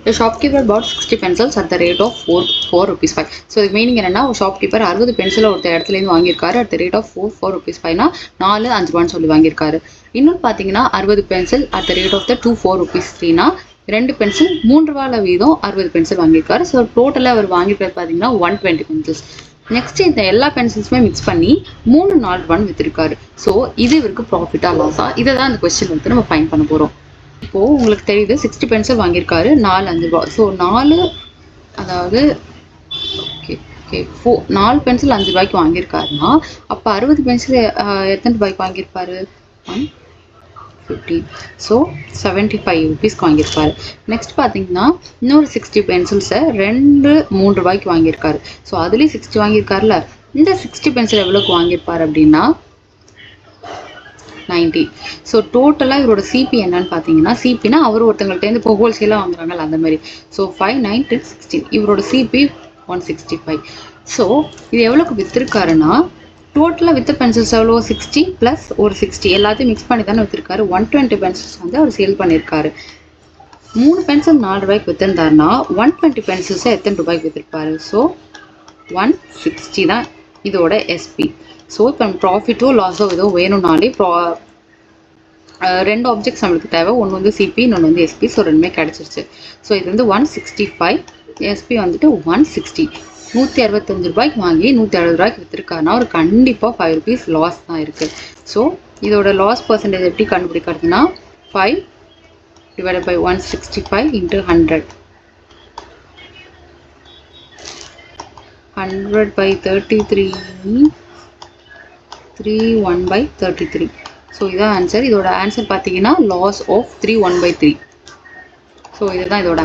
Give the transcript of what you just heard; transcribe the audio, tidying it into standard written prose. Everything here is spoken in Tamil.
The shopkeeper bought 60 pencils at the rate of 4 rupees 5. So இது மீனிங் என்னன்னா ஷாப்கீப்பர் 60 பென்சிலை ஒருத்தர் இடத்துலேருந்து வாங்கியிருக்காரு at the rate of 4 rupees 5னா 4 5 சொல்லி வாங்கியிருக்காரு. இன்னொன்று பார்த்தீங்கன்னா 60 pencil at the rate of the 4 rupees 3னா 2 pencil 3 ரூபாயில் வீதம் 60 பென்சில் வாங்கியிருக்காரு. ஸோ டோட்டலாக அவர் வாங்கியிருக்கிறது பார்த்தீங்கன்னா 120 பென்சில்ஸ். நெக்ஸ்ட் இந்த எல்லா பென்சில்ஸுமே மிக்ஸ் பண்ணி 3 ரூபான்னு விற்றுருக்காரு. ஸோ இது இவருக்கு ப்ராஃபிட்டா லாஸா, இதை தான் அந்த கொஸ்டின் வந்து நம்ம ஃபைண்ட் பண்ண போகிறோம். இப்போது உங்களுக்கு தெரியுது 60 பென்சில் வாங்கியிருக்காரு 4 5 ரூபா. ஸோ 4 அதாவது ஓகே ஓகே 4 பென்சில் 5 ரூபாய்க்கு வாங்கியிருக்காருன்னா அப்போ 60 பென்சில் எத்தனை ரூபாய்க்கு வாங்கியிருப்பாரு? 150. ஸோ 75 ருபீஸ்க்கு வாங்கியிருப்பாரு. நெக்ஸ்ட் பார்த்தீங்கன்னா இன்னொரு 60 பென்சில்ஸை 3 ரூபாய்க்கு வாங்கியிருக்காரு. ஸோ அதுலேயும் 60 வாங்கியிருக்காருல, இந்த 60 பென்சில் எவ்வளோக்கு வாங்கியிருப்பார் அப்படின்னா 90. ஸோ டோட்டலாக இவரோட சிபி என்னன்னு பார்த்தீங்கன்னா, சிபினா அவர் ஒருத்தங்கள்ட்டேருந்து இப்போ ஹோல்சேலாக வாங்குறாங்கல்ல அந்த மாதிரி. ஸோ 5 9 10 16 இவரோட சிபி 165. ஸோ இது எவ்வளோக்கு விற்றுருக்காருன்னா டோட்டலாக வித்த பென்சில்ஸ் எவ்வளோ 60 ப்ளஸ் ஒரு 60 எல்லாத்தையும் மிக்ஸ் பண்ணி தானே விற்றுருக்காரு. 120 பென்சில்ஸ் வந்து அவர் சேல் பண்ணியிருக்காரு. 3 பென்சில் 4 ரூபாய்க்கு விற்றுருந்தாருன்னா 120 பென்சில்ஸை எத்தனை ரூபாய்க்கு விற்றுருப்பாரு? ஸோ 160 தான் இதோட எஸ்பி. ஸோ இப்போ நம்ம ப்ராஃபிட்டோ லாஸோ ஏதோ வேணும்னாலே ரெண்டு ஆப்ஜெக்ட்ஸ் நம்மளுக்கு தேவை. ஒன்று வந்து சிபி, இன்னொன்று வந்து எஸ்பி. ஸோ ரெண்டுமே கிடச்சிருச்சு. ஸோ இது வந்து 165, எஸ்பி வந்துட்டு 160. 165 ரூபாய்க்கு வாங்கி 160 ரூபாய்க்கு விற்றுருக்காருன்னா ஒரு கண்டிப்பாக 5 ருபீஸ் லாஸ் தான் இருக்குது. ஸோ இதோட லாஸ் பர்சன்டேஜ் எப்படி கண்டுபிடிக்கிறதுனா 5 divided by 165 into 100. 100 by 33 3 1 by 33. So இதான் ஆன்சர். இதோட ஆன்சர் பார்த்தீங்கன்னா லாஸ் ஆஃப் 3 1/3. ஸோ இதுதான் இதோட